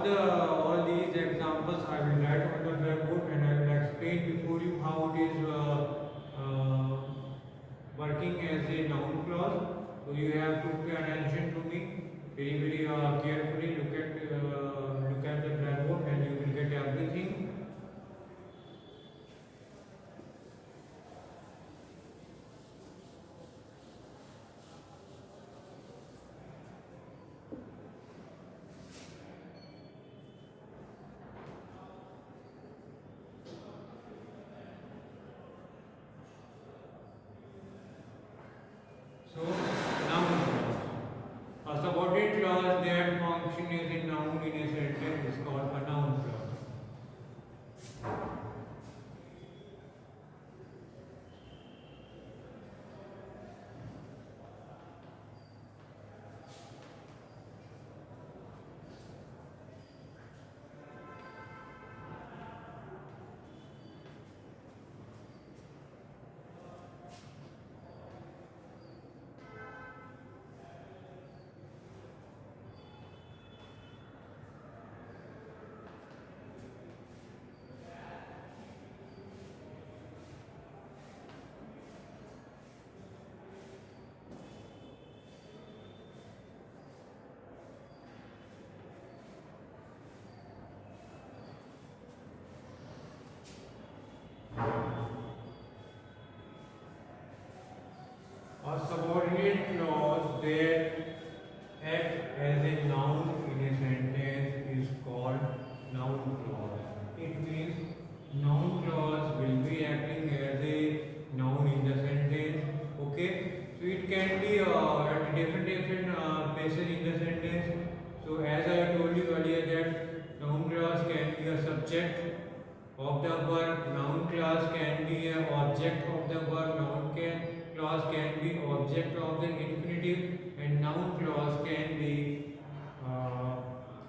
All these examples I will write on the blackboard and I will explain before you how it is working as a noun clause. So you have to pay attention to me very carefully. Look at the blackboard and you will get everything. So noun clause. A subordinate clause that function as a noun in a sentence is called a noun clause. A subordinate clause that act as a noun in a sentence is called noun clause. It means noun clause will be acting as a noun in the sentence. Okay, so it can be at different places in the sentence. So as I told you earlier that noun clause can be a subject of the verb, noun clause can be an object of the verb, clause can be object of the infinitive, and noun clause can be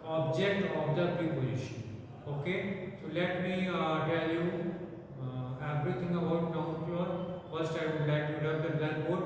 object of the preposition. Okay, so let me tell you everything about noun clause. First, I would like to rub the blackboard.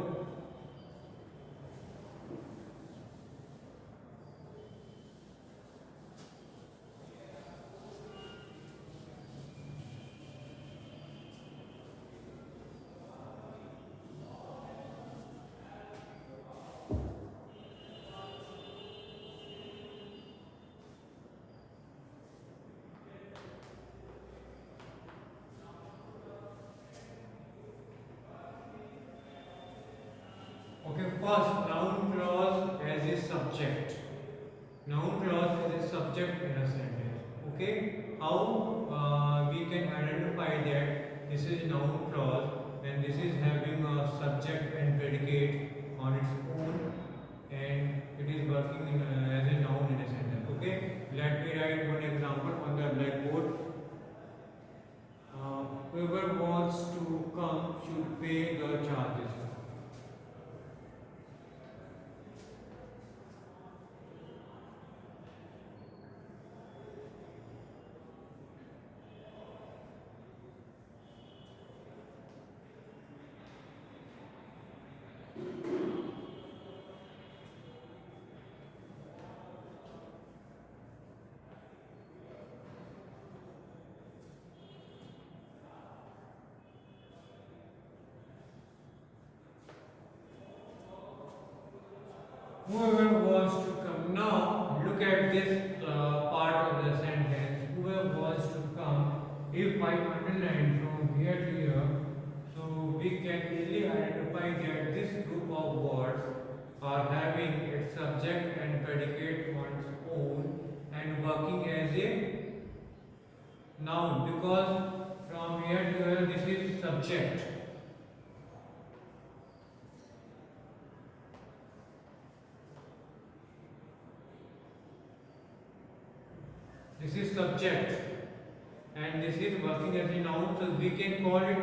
Okay, first noun clause as a subject. Noun clause as a subject in a sentence. Okay, how we can identify that this is noun clause and this is having a subject and predicate on its own and it is working as a noun in a sentence. Okay, let me write one example on the blackboard. Whoever wants to come should pay the charges. Whoever wants to come. Now, look at this part of the sentence. Whoever wants to come. If I underline from here to here, so we can easily identify that this group of words are having its subject and predicate on its own and working as a noun because from here to here this is subject. This is subject and this is working as a noun, so we can call it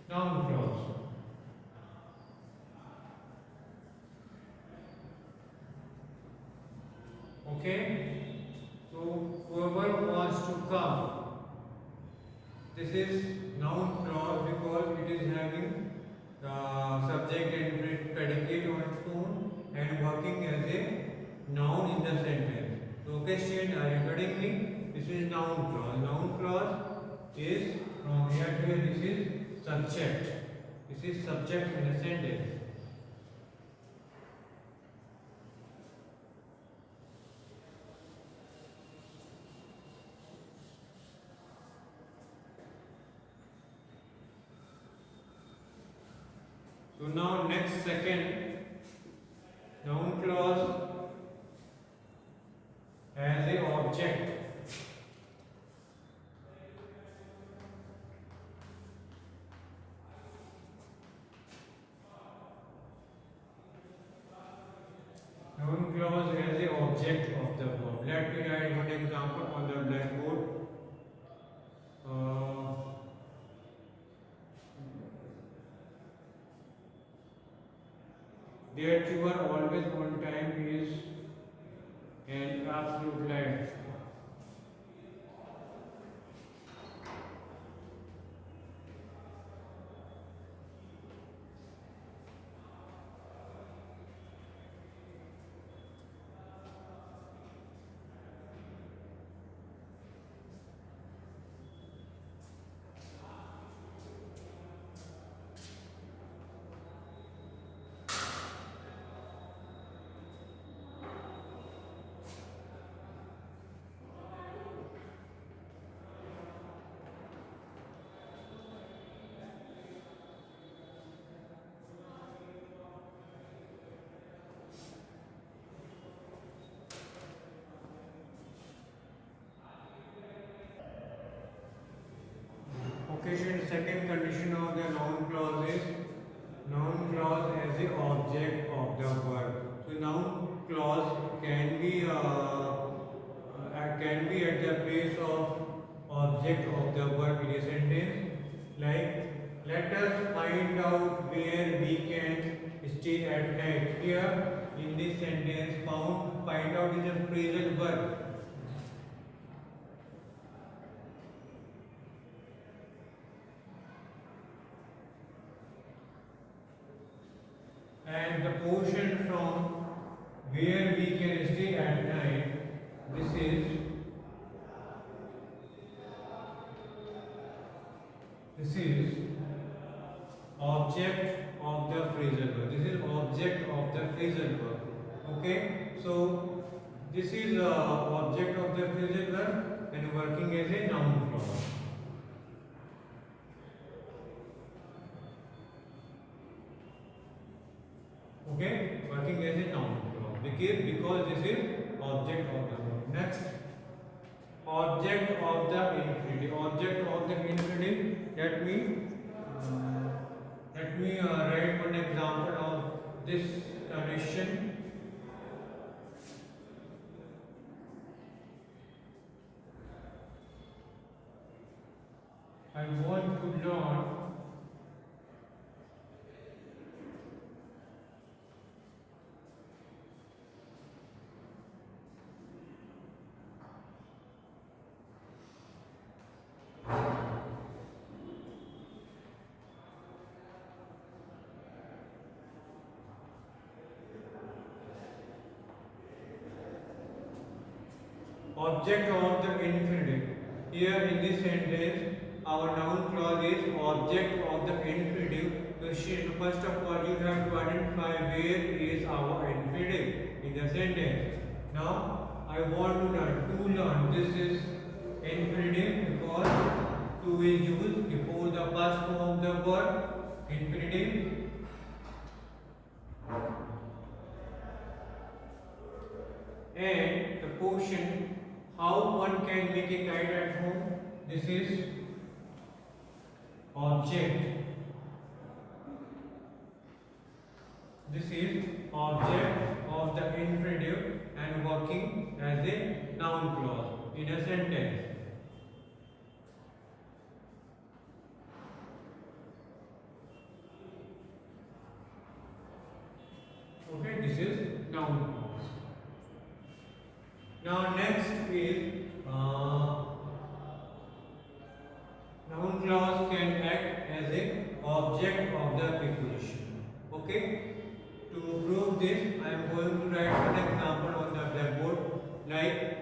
noun clause. Okay, so whoever wants to come, this is noun clause because it is having subject and predicate on its own and working as a noun in the sentence. So question, are you getting me? This is noun clause. Noun clause is from here to here. This is subject. This is subject in a sentence. So now next second, noun clause as a object. Noun clause as a object of the verb. Let me write one example on the blackboard. That you are always on time is an absolute lie. Occasion second condition of the noun clause is noun clause as a object of the verb. So noun clause can be at the place of object of the verb in a sentence. Like, let us find out where we can stay at night. Here in this sentence, find out is a phrasal verb. And the portion from where we can stay at night, this is object of the phrasal verb. This is object of the phrasal verb. Okay, so this is object of the phrasal verb and working as a noun clause. Okay, working as a noun clause because this is object of the verb. Next, object of the infinitive. Object of the infinitive. Let me write one example of this condition. I want to learn object of the infinitive. Here in this sentence, our noun clause is object of the infinitive. So first of all, you have to identify where is our infinitive in the sentence. Now, I want to learn. This is infinitive because to is used before the first form of the verb. Infinitive. And the portion, how one can make a kite at home, this is object. This is object of the infinitive and working as a noun clause in a sentence. Okay, this is noun clause. Now next is noun clause can act as a object of the preposition. Okay. To prove this, I am going to write one example on the blackboard. Like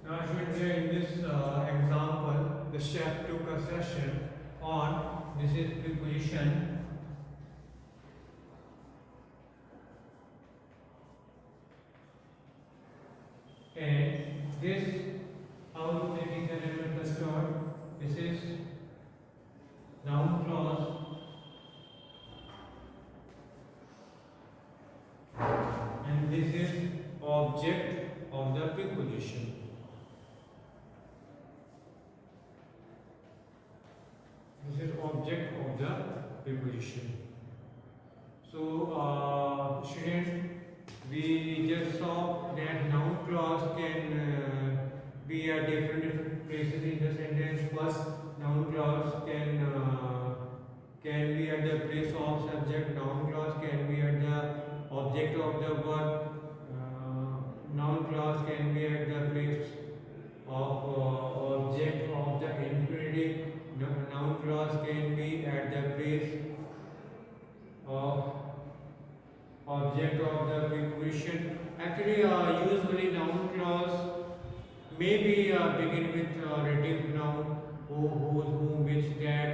now Shweta, in this example, the chef took a session on this is preposition and this how to make an element custard. This is noun clause and this is object of the preposition. This is object of the preposition. So, students, we just saw that noun clause can be at different places in the sentence. First, noun clause can be at the place of subject. Noun clause can be at the object of the verb. Noun clause can be at the place of object of the infinitive. Noun clause can be at the place of object of the preposition. Actually, usually noun clause may be begin with relative noun, who, whose, whom, which, that,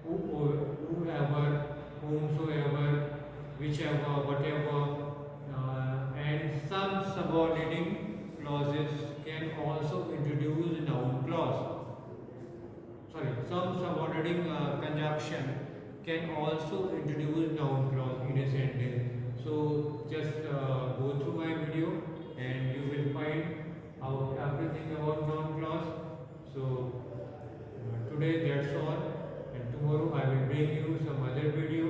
whoever, whomsoever, whichever, whatever, and some subordinating clauses can also introduce noun clause. Sorry, some subordinating conjunction can also introduce noun clause in a sentence. So just go through my video and you will find out everything about noun clause. So today that's all, and tomorrow I will bring you some other video